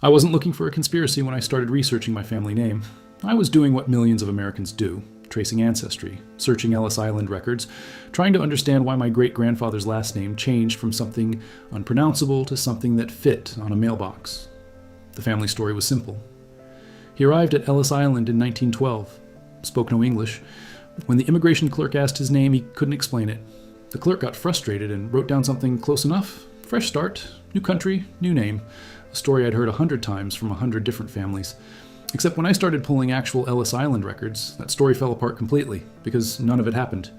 I wasn't looking for a conspiracy when I started researching my family name. I was doing what millions of Americans do, tracing ancestry, searching Ellis Island records, trying to understand why my great-grandfather's last name changed from something unpronounceable to something that fit on a mailbox. The family story was simple. He arrived at Ellis Island in 1912, spoke no English. When the immigration clerk asked his name, he couldn't explain it. The clerk got frustrated and wrote down something close enough. Fresh start, new country, new name. A story I'd heard 100 times from 100 different families. Except when I started pulling actual Ellis Island records, that story fell apart completely, because none of it happened.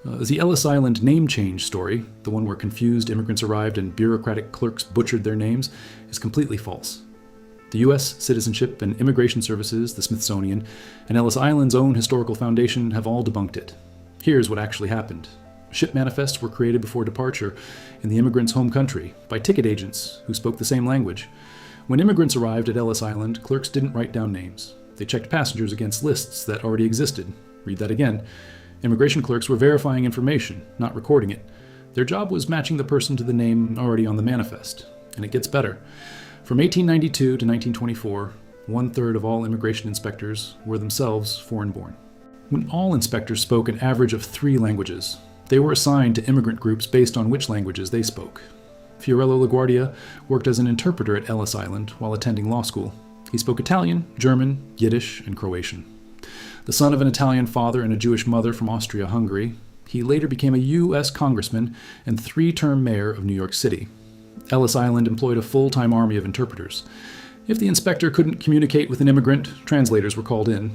The Ellis Island name change story, the one where confused immigrants arrived and bureaucratic clerks butchered their names, is completely false. The U.S. Citizenship and Immigration Services, the Smithsonian, and Ellis Island's own historical foundation have all debunked it. Here's what actually happened. Ship manifests were created before departure in the immigrants' home country by ticket agents who spoke the same language. When immigrants arrived at Ellis Island, clerks didn't write down names. They checked passengers against lists that already existed. Read that again. Immigration clerks were verifying information, not recording it. Their job was matching the person to the name already on the manifest. And it gets better. From 1892 to 1924, 1/3 of all immigration inspectors were themselves foreign-born. When all inspectors spoke an average of 3 languages, they were assigned to immigrant groups based on which languages they spoke. Fiorello LaGuardia worked as an interpreter at Ellis Island while attending law school. He spoke Italian, German, Yiddish, and Croatian. The son of an Italian father and a Jewish mother from Austria-Hungary, he later became a U.S. congressman and 3-term mayor of New York City. Ellis Island employed a full-time army of interpreters. If the inspector couldn't communicate with an immigrant, translators were called in.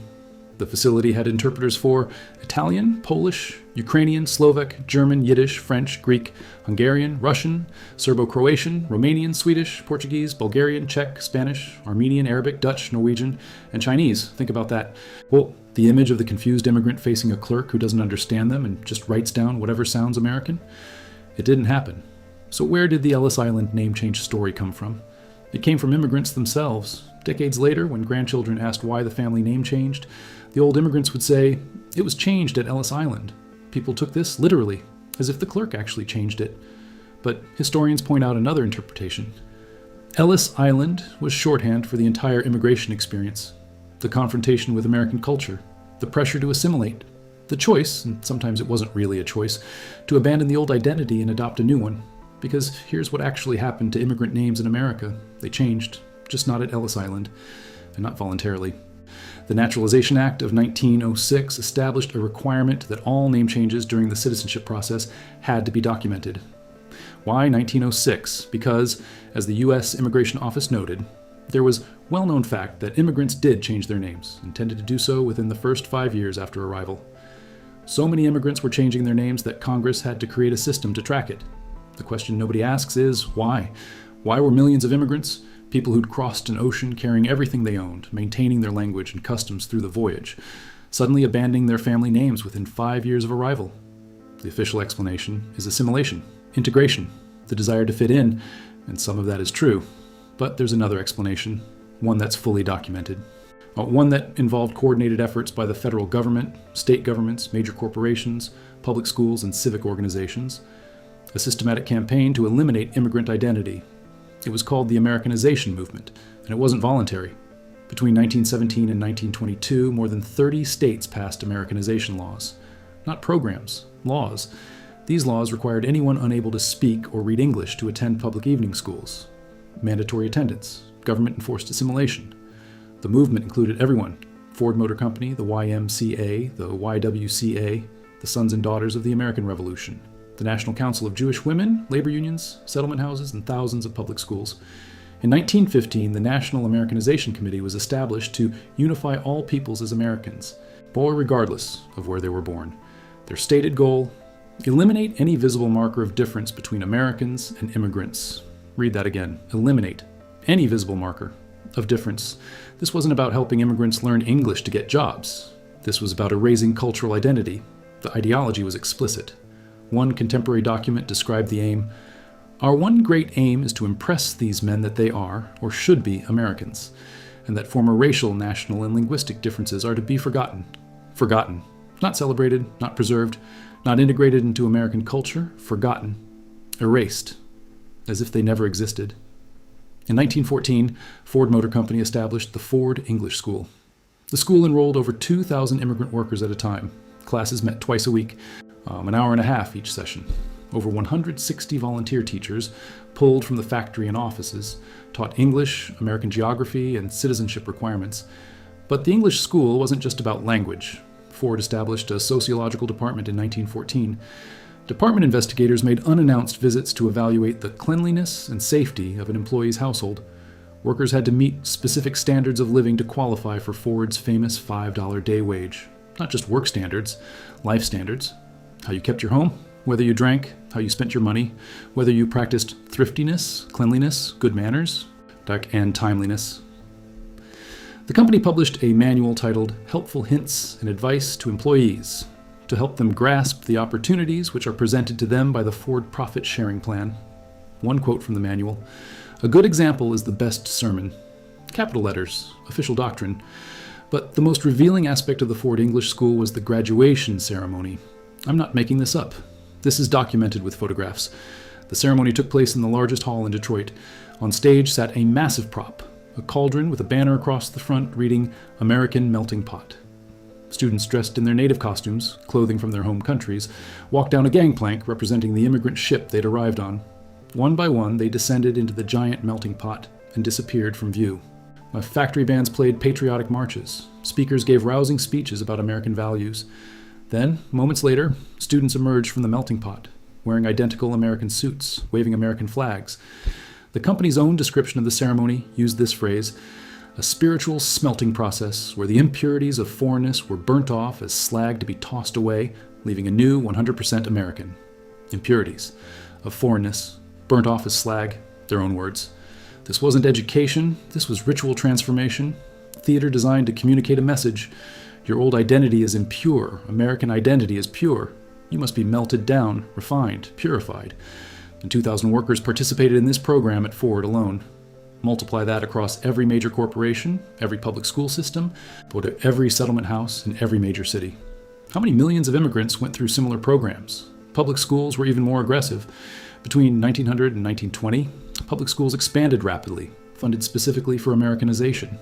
The facility had interpreters for Italian, Polish, Ukrainian, Slovak, German, Yiddish, French, Greek, Hungarian, Russian, Serbo-Croatian, Romanian, Swedish, Portuguese, Bulgarian, Czech, Spanish, Armenian, Arabic, Dutch, Norwegian, and Chinese. Think about that. Well, the image of the confused immigrant facing a clerk who doesn't understand them and just writes down whatever sounds American? It didn't happen. So where did the Ellis Island name change story come from? It came from immigrants themselves. Decades later, when grandchildren asked why the family name changed, the old immigrants would say, "It was changed at Ellis Island." People took this literally, as if the clerk actually changed it. But historians point out another interpretation. Ellis Island was shorthand for the entire immigration experience. The confrontation with American culture, the pressure to assimilate, the choice, and sometimes it wasn't really a choice, to abandon the old identity and adopt a new one. Because here's what actually happened to immigrant names in America. They changed, just not at Ellis Island, and not voluntarily. The Naturalization Act of 1906 established a requirement that all name changes during the citizenship process had to be documented. Why 1906? Because, as the U.S. Immigration Office noted, there was well-known fact that immigrants did change their names, intended to do so within the first 5 years after arrival. So many immigrants were changing their names that Congress had to create a system to track it. The question nobody asks is, why? Why were millions of immigrants, people who'd crossed an ocean carrying everything they owned, maintaining their language and customs through the voyage, suddenly abandoning their family names within 5 years of arrival? The official explanation is assimilation, integration, the desire to fit in, and some of that is true. But there's another explanation, one that's fully documented. One that involved coordinated efforts by the federal government, state governments, major corporations, public schools, and civic organizations. A systematic campaign to eliminate immigrant identity. It was called the Americanization movement, and it wasn't voluntary. Between 1917 and 1922, more than 30 states passed Americanization laws. Not programs, laws. These laws required anyone unable to speak or read English to attend public evening schools. Mandatory attendance, government-enforced assimilation. The movement included everyone: Ford Motor Company, the YMCA, the YWCA, the Sons and Daughters of the American Revolution, the National Council of Jewish Women, labor unions, settlement houses, and thousands of public schools. In 1915, the National Americanization Committee was established to unify all peoples as Americans, regardless of where they were born. Their stated goal: eliminate any visible marker of difference between Americans and immigrants. Read that again. Eliminate any visible marker of difference. This wasn't about helping immigrants learn English to get jobs. This was about erasing cultural identity. The ideology was explicit. One contemporary document described the aim. Our one great aim is to impress these men that they are, or should be, Americans, and that former racial, national, and linguistic differences are to be forgotten. Forgotten. Not celebrated, not preserved, not integrated into American culture, forgotten. Erased. As if they never existed. In 1914, Ford Motor Company established the Ford English School. The school enrolled over 2,000 immigrant workers at a time. Classes met twice a week, an hour and a half each session. Over 160 volunteer teachers, pulled from the factory and offices, taught English, American geography, and citizenship requirements. But the English school wasn't just about language. Ford established a sociological department in 1914. Department investigators made unannounced visits to evaluate the cleanliness and safety of an employee's household. Workers had to meet specific standards of living to qualify for Ford's famous $5 day wage. Not just work standards, life standards. How you kept your home, whether you drank, how you spent your money, whether you practiced thriftiness, cleanliness, good manners, and timeliness. The company published a manual titled Helpful Hints and Advice to Employees to help them grasp the opportunities which are presented to them by the Ford Profit Sharing Plan. One quote from the manual: "A good example is the best sermon." Capital letters, official doctrine. But the most revealing aspect of the Ford English School was the graduation ceremony. I'm not making this up. This is documented with photographs. The ceremony took place in the largest hall in Detroit. On stage sat a massive prop, a cauldron with a banner across the front reading American Melting Pot. Students dressed in their native costumes, clothing from their home countries, walked down a gangplank representing the immigrant ship they'd arrived on. One by one, they descended into the giant melting pot and disappeared from view. Factory bands played patriotic marches. Speakers gave rousing speeches about American values. Then, moments later, students emerged from the melting pot, wearing identical American suits, waving American flags. The company's own description of the ceremony used this phrase: a spiritual smelting process where the impurities of foreignness were burnt off as slag to be tossed away, leaving a new 100% American. Impurities of foreignness, burnt off as slag, their own words. This wasn't education, this was ritual transformation, theater designed to communicate a message. Your old identity is impure, American identity is pure. You must be melted down, refined, purified. And 2,000 workers participated in this program at Ford alone. Multiply that across every major corporation, every public school system, go to every settlement house in every major city. How many millions of immigrants went through similar programs? Public schools were even more aggressive. Between 1900 and 1920, public schools expanded rapidly, funded specifically for Americanization.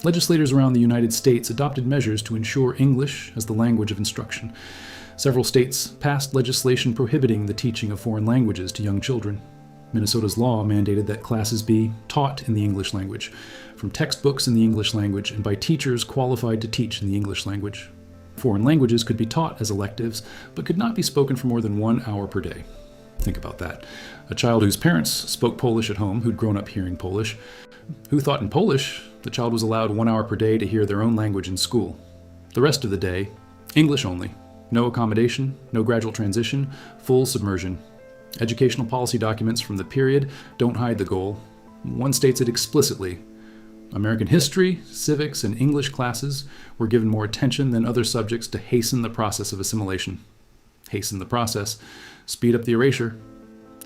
Legislators around the United States adopted measures to ensure English as the language of instruction. Several states passed legislation prohibiting the teaching of foreign languages to young children. Minnesota's law mandated that classes be taught in the English language, from textbooks in the English language and by teachers qualified to teach in the English language. Foreign languages could be taught as electives, but could not be spoken for more than 1 hour per day. Think about that. A child whose parents spoke Polish at home, who'd grown up hearing Polish, who thought in Polish, the child was allowed 1 hour per day to hear their own language in school. The rest of the day, English only. No accommodation, no gradual transition, full submersion. Educational policy documents from the period don't hide the goal. One states it explicitly. American history, civics, and English classes were given more attention than other subjects to hasten the process of assimilation. Hasten the process. Speed up the erasure.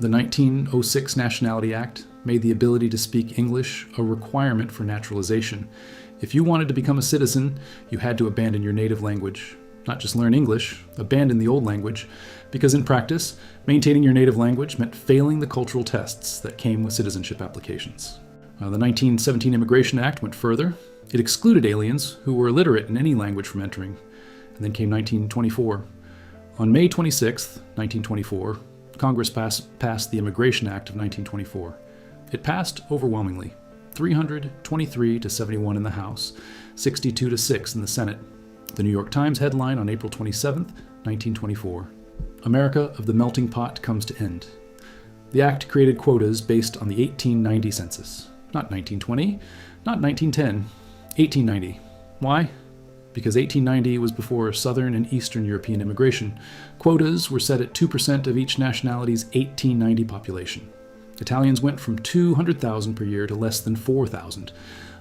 The 1906 Nationality Act made the ability to speak English a requirement for naturalization. If you wanted to become a citizen, you had to abandon your native language. Not just learn English, abandon the old language, because in practice, maintaining your native language meant failing the cultural tests that came with citizenship applications. The 1917 Immigration Act went further. It excluded aliens who were illiterate in any language from entering. And then came 1924. On May 26, 1924, Congress passed the Immigration Act of 1924. It passed overwhelmingly, 323 to 71 in the House, 62 to 6 in the Senate. The New York Times headline on April 27, 1924, "America of the Melting Pot comes to end." The act created quotas based on the 1890 census. Not 1920, not 1910, 1890. Why? Because 1890 was before Southern and Eastern European immigration. Quotas were set at 2% of each nationality's 1890 population. Italians went from 200,000 per year to less than 4,000,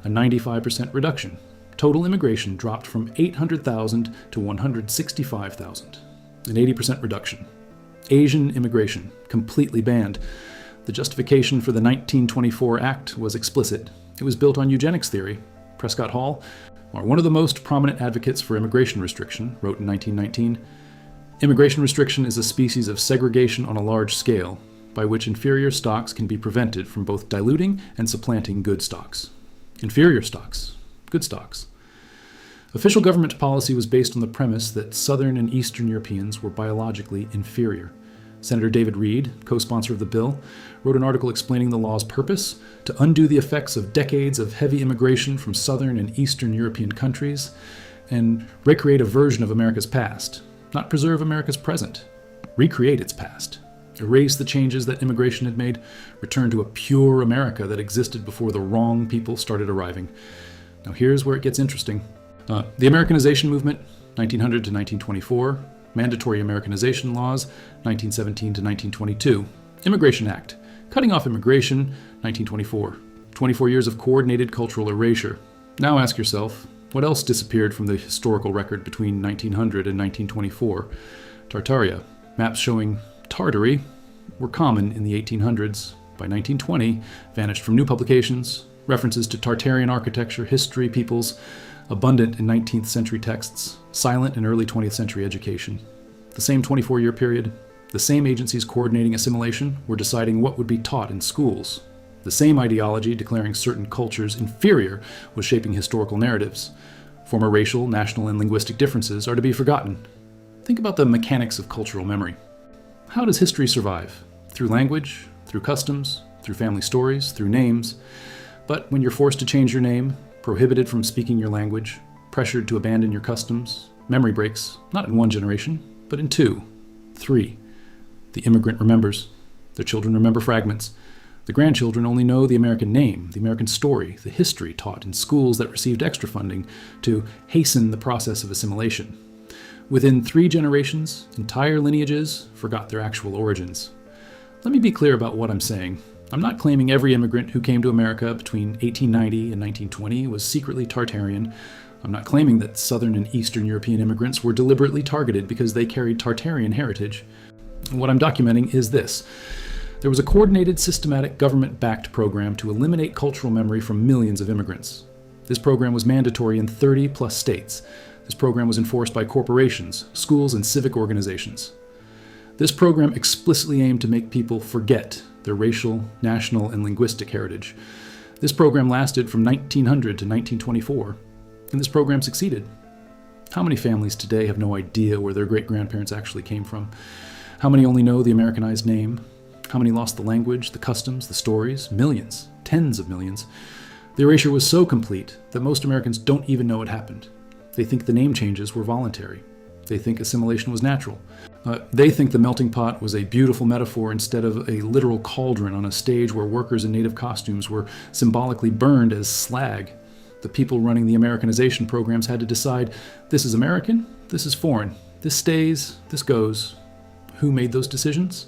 a 95% reduction. Total immigration dropped from 800,000 to 165,000, an 80% reduction. Asian immigration, completely banned. The justification for the 1924 Act was explicit. It was built on eugenics theory. Prescott Hall, one of the most prominent advocates for immigration restriction, wrote in 1919, "Immigration restriction is a species of segregation on a large scale, by which inferior stocks can be prevented from both diluting and supplanting good stocks." Inferior stocks, good stocks. Official government policy was based on the premise that Southern and Eastern Europeans were biologically inferior. Senator David Reed, co-sponsor of the bill, wrote an article explaining the law's purpose: to undo the effects of decades of heavy immigration from Southern and Eastern European countries and recreate a version of America's past, not preserve America's present, recreate its past. Erase the changes that immigration had made, return to a pure America that existed before the wrong people started arriving. Now here's where it gets interesting. The Americanization movement, 1900 to 1924, mandatory Americanization laws, 1917 to 1922, Immigration Act, cutting off immigration, 1924, 24 years of coordinated cultural erasure. Now ask yourself, what else disappeared from the historical record between 1900 and 1924? Tartaria, maps showing Tartary were common in the 1800s. By 1920, vanished from new publications. References to Tartarian architecture, history, peoples, abundant in 19th century texts, silent in early 20th century education. The same 24-year period, the same agencies coordinating assimilation were deciding what would be taught in schools. The same ideology declaring certain cultures inferior was shaping historical narratives. Former racial, national, and linguistic differences are to be forgotten. Think about the mechanics of cultural memory. How does history survive? Through language, through customs, through family stories, through names. But when you're forced to change your name, prohibited from speaking your language, pressured to abandon your customs, memory breaks, not in one generation, but in 2, 3. The immigrant remembers. Their children remember fragments. The grandchildren only know the American name, the American story, the history taught in schools that received extra funding to hasten the process of assimilation. Within 3 generations, entire lineages forgot their actual origins. Let me be clear about what I'm saying. I'm not claiming every immigrant who came to America between 1890 and 1920 was secretly Tartarian. I'm not claiming that Southern and Eastern European immigrants were deliberately targeted because they carried Tartarian heritage. What I'm documenting is this. There was a coordinated, systematic, government-backed program to eliminate cultural memory from millions of immigrants. This program was mandatory in 30-plus states. This program was enforced by corporations, schools, and civic organizations. This program explicitly aimed to make people forget their racial, national, and linguistic heritage. This program lasted from 1900 to 1924, and this program succeeded. How many families today have no idea where their great-grandparents actually came from? How many only know the Americanized name? How many lost the language, the customs, the stories? Millions, tens of millions. The erasure was so complete that most Americans don't even know it happened. They think the name changes were voluntary. They think assimilation was natural. They think the melting pot was a beautiful metaphor instead of a literal cauldron on a stage where workers in native costumes were symbolically burned as slag. The people running the Americanization programs had to decide, this is American, this is foreign, this stays, this goes. Who made those decisions?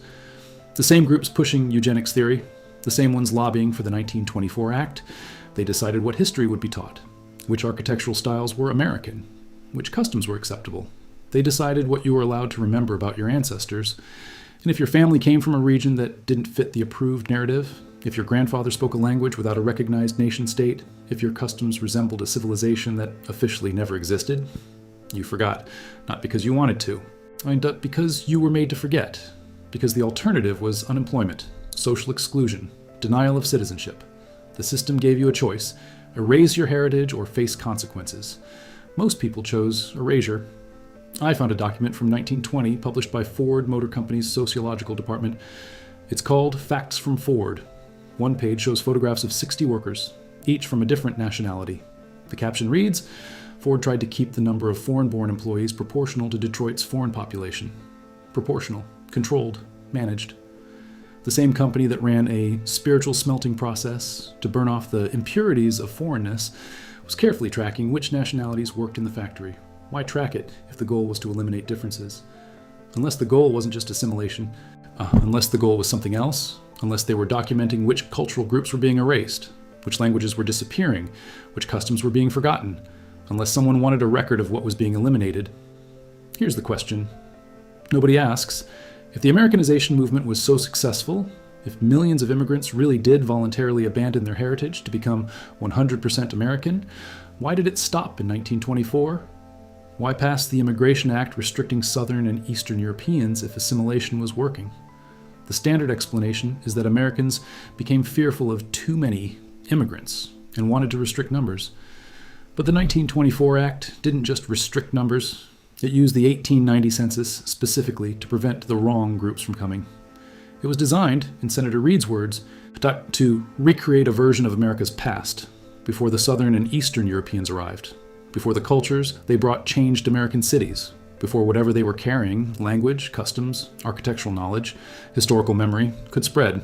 The same groups pushing eugenics theory, the same ones lobbying for the 1924 Act. They decided what history would be taught, which architectural styles were American, which customs were acceptable. They decided what you were allowed to remember about your ancestors. And if your family came from a region that didn't fit the approved narrative, if your grandfather spoke a language without a recognized nation state, if your customs resembled a civilization that officially never existed, you forgot. Not because you wanted to, but because you were made to forget. Because the alternative was unemployment, social exclusion, denial of citizenship. The system gave you a choice: erase your heritage or face consequences. Most people chose erasure. I found a document from 1920 published by Ford Motor Company's sociological department. It's called Facts from Ford. One page shows photographs of 60 workers, each from a different nationality. The caption reads, Ford tried to keep the number of foreign-born employees proportional to Detroit's foreign population. Proportional, controlled, managed. The same company that ran a spiritual smelting process to burn off the impurities of foreignness was carefully tracking which nationalities worked in the factory. Why track it if the goal was to eliminate differences? Unless the goal wasn't just assimilation, unless the goal was something else, unless they were documenting which cultural groups were being erased, which languages were disappearing, which customs were being forgotten, unless someone wanted a record of what was being eliminated. Here's the question. Nobody asks, if the Americanization movement was so successful, if millions of immigrants really did voluntarily abandon their heritage to become 100% American, why did it stop in 1924? Why pass the Immigration Act restricting Southern and Eastern Europeans if assimilation was working? The standard explanation is that Americans became fearful of too many immigrants and wanted to restrict numbers. But the 1924 Act didn't just restrict numbers. It used the 1890 census specifically to prevent the wrong groups from coming. It was designed, in Senator Reed's words, to recreate a version of America's past, before the Southern and Eastern Europeans arrived, before the cultures they brought changed American cities, before whatever they were carrying, language, customs, architectural knowledge, historical memory, could spread.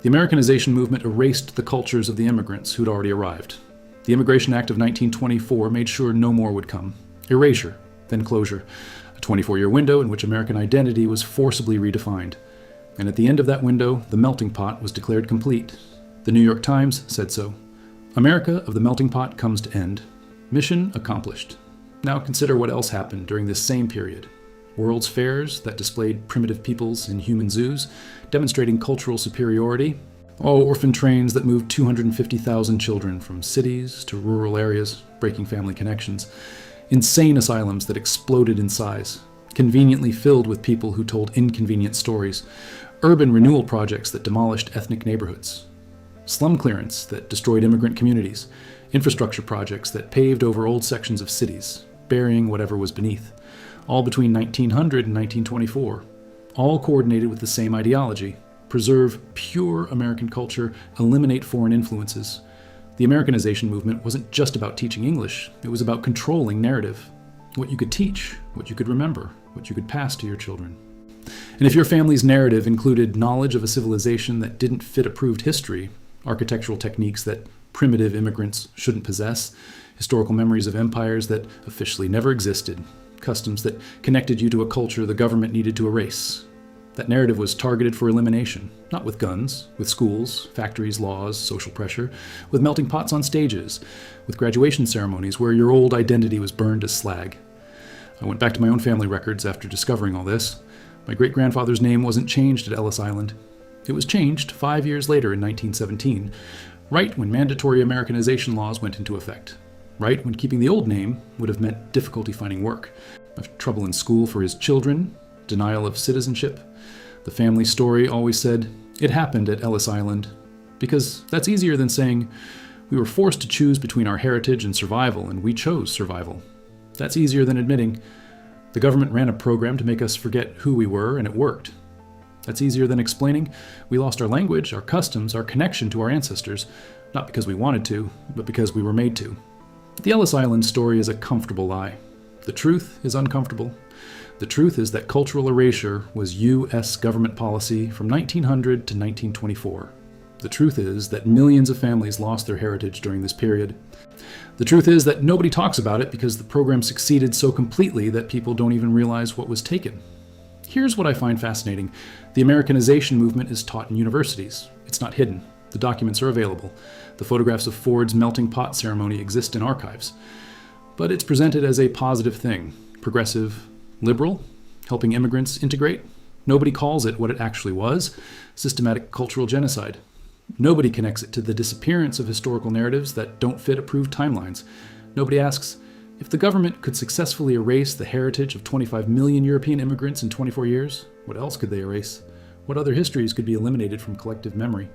The Americanization movement erased the cultures of the immigrants who'd already arrived. The Immigration Act of 1924 made sure no more would come. Erasure, then closure, a 24-year window in which American identity was forcibly redefined. And at the end of that window, the melting pot was declared complete. The New York Times said so. America of the melting pot comes to end. Mission accomplished. Now consider what else happened during this same period. World's fairs that displayed primitive peoples in human zoos, demonstrating cultural superiority. Orphan trains that moved 250,000 children from cities to rural areas, breaking family connections. Insane asylums that exploded in size, conveniently filled with people who told inconvenient stories. Urban renewal projects that demolished ethnic neighborhoods. Slum clearance that destroyed immigrant communities. Infrastructure projects that paved over old sections of cities, burying whatever was beneath. All between 1900 and 1924. All coordinated with the same ideology. Preserve pure American culture, eliminate foreign influences. The Americanization movement wasn't just about teaching English, it was about controlling narrative. What you could teach, what you could remember, what you could pass to your children. And if your family's narrative included knowledge of a civilization that didn't fit approved history, architectural techniques that primitive immigrants shouldn't possess, historical memories of empires that officially never existed, customs that connected you to a culture the government needed to erase, that narrative was targeted for elimination, not with guns, with schools, factories, laws, social pressure, with melting pots on stages, with graduation ceremonies where your old identity was burned as slag. I went back to my own family records after discovering all this. My great-grandfather's name wasn't changed at Ellis Island. It was changed 5 years later in 1917, right when mandatory Americanization laws went into effect, right when keeping the old name would have meant difficulty finding work, trouble in school for his children, denial of citizenship. The family story always said, it happened at Ellis Island, because that's easier than saying, we were forced to choose between our heritage and survival, and we chose survival. That's easier than admitting, the government ran a program to make us forget who we were, and it worked. That's easier than explaining, we lost our language, our customs, our connection to our ancestors, not because we wanted to, but because we were made to. The Ellis Island story is a comfortable lie. The truth is uncomfortable. The truth is that cultural erasure was U.S. government policy from 1900 to 1924. The truth is that millions of families lost their heritage during this period. The truth is that nobody talks about it because the program succeeded so completely that people don't even realize what was taken. Here's what I find fascinating. The Americanization movement is taught in universities. It's not hidden. The documents are available. The photographs of Ford's melting pot ceremony exist in archives. But it's presented as a positive thing, progressive, liberal, helping immigrants integrate. Nobody calls it what it actually was, systematic cultural genocide. Nobody connects it to the disappearance of historical narratives that don't fit approved timelines. Nobody asks, if the government could successfully erase the heritage of 25 million European immigrants in 24 years, what else could they erase? What other histories could be eliminated from collective memory?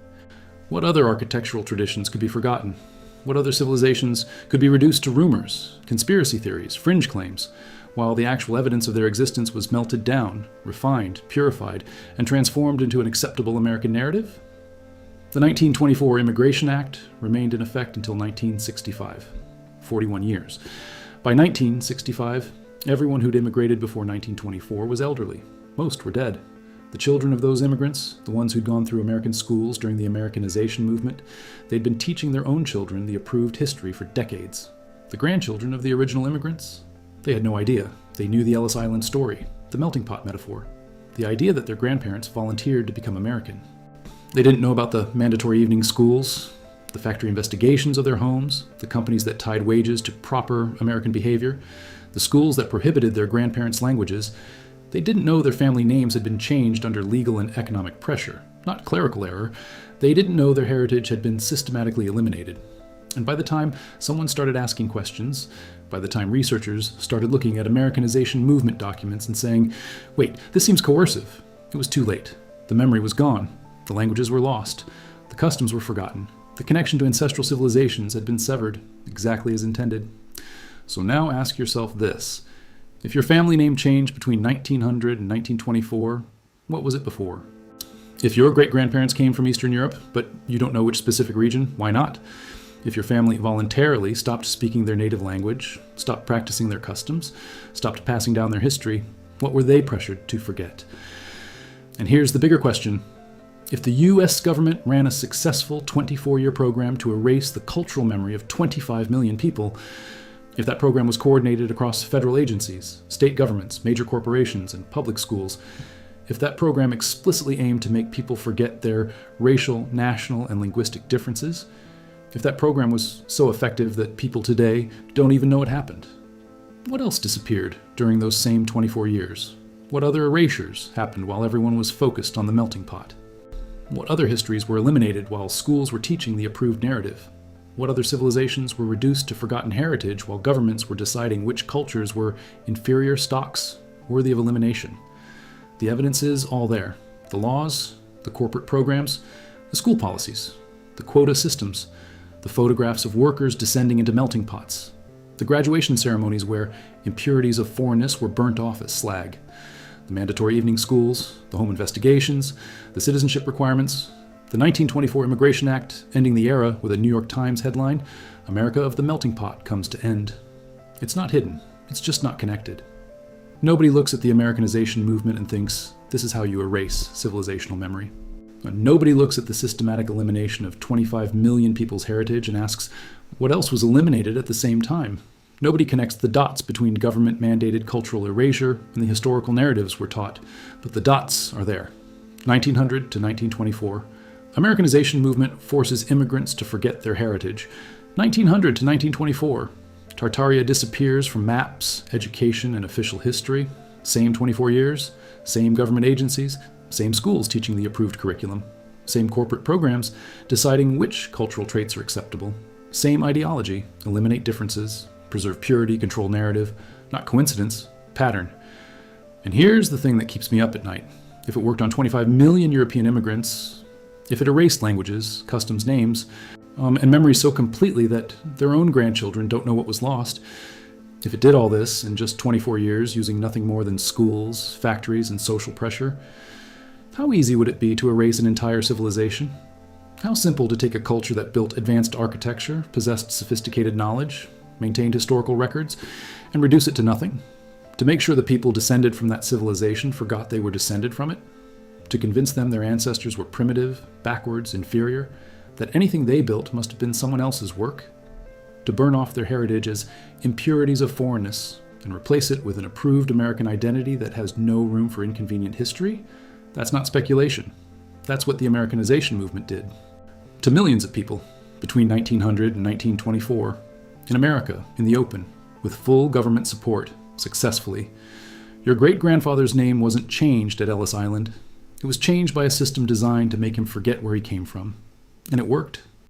What other architectural traditions could be forgotten? What other civilizations could be reduced to rumors, conspiracy theories, fringe claims, while the actual evidence of their existence was melted down, refined, purified, and transformed into an acceptable American narrative? The 1924 Immigration Act remained in effect until 1965, 41 years. By 1965, everyone who'd immigrated before 1924 was elderly. Most were dead. The children of those immigrants, the ones who'd gone through American schools during the Americanization movement, they'd been teaching their own children the approved history for decades. The grandchildren of the original immigrants, they had no idea. They knew the Ellis Island story, the melting pot metaphor, the idea that their grandparents volunteered to become American. They didn't know about the mandatory evening schools, the factory investigations of their homes, the companies that tied wages to proper American behavior, the schools that prohibited their grandparents' languages. They didn't know their family names had been changed under legal and economic pressure, not clerical error. They didn't know their heritage had been systematically eliminated. And by the time someone started asking questions, by the time researchers started looking at Americanization movement documents and saying, wait, this seems coercive, it was too late. The memory was gone. The languages were lost. The customs were forgotten. The connection to ancestral civilizations had been severed, exactly as intended. So now ask yourself this. If your family name changed between 1900 and 1924, what was it before? If your great-grandparents came from Eastern Europe, but you don't know which specific region, why not? If your family voluntarily stopped speaking their native language, stopped practicing their customs, stopped passing down their history, what were they pressured to forget? And here's the bigger question. If the US government ran a successful 24-year program to erase the cultural memory of 25 million people, if that program was coordinated across federal agencies, state governments, major corporations, and public schools, if that program explicitly aimed to make people forget their racial, national, and linguistic differences, if that program was so effective that people today don't even know it happened, what else disappeared during those same 24 years? What other erasures happened while everyone was focused on the melting pot? What other histories were eliminated while schools were teaching the approved narrative? What other civilizations were reduced to forgotten heritage while governments were deciding which cultures were inferior stocks worthy of elimination? The evidence is all there. The laws, the corporate programs, the school policies, the quota systems, the photographs of workers descending into melting pots, the graduation ceremonies where impurities of foreignness were burnt off as slag, the mandatory evening schools, the home investigations, the citizenship requirements, the 1924 Immigration Act ending the era with a New York Times headline, "America of the Melting Pot comes to end." It's not hidden, it's just not connected. Nobody looks at the Americanization movement and thinks, this is how you erase civilizational memory. Nobody looks at the systematic elimination of 25 million people's heritage and asks, what else was eliminated at the same time? Nobody connects the dots between government-mandated cultural erasure and the historical narratives we're taught, but the dots are there. 1900 to 1924. Americanization movement forces immigrants to forget their heritage. 1900 to 1924. Tartaria disappears from maps, education, and official history. Same 24 years, same government agencies, same schools teaching the approved curriculum, same corporate programs deciding which cultural traits are acceptable, same ideology, eliminate differences, preserve purity, control narrative, not coincidence, pattern. And here's the thing that keeps me up at night. If it worked on 25 million European immigrants, if it erased languages, customs, names, and memories so completely that their own grandchildren don't know what was lost, if it did all this in just 24 years using nothing more than schools, factories, and social pressure, how easy would it be to erase an entire civilization? How simple to take a culture that built advanced architecture, possessed sophisticated knowledge, maintained historical records, and reduce it to nothing? To make sure the people descended from that civilization forgot they were descended from it? To convince them their ancestors were primitive, backwards, inferior, that anything they built must have been someone else's work? To burn off their heritage as impurities of foreignness and replace it with an approved American identity that has no room for inconvenient history? That's not speculation. That's what the Americanization movement did. To millions of people between 1900 and 1924, in America, in the open, with full government support, successfully. Your great-grandfather's name wasn't changed at Ellis Island. It was changed by a system designed to make him forget where he came from. And it worked.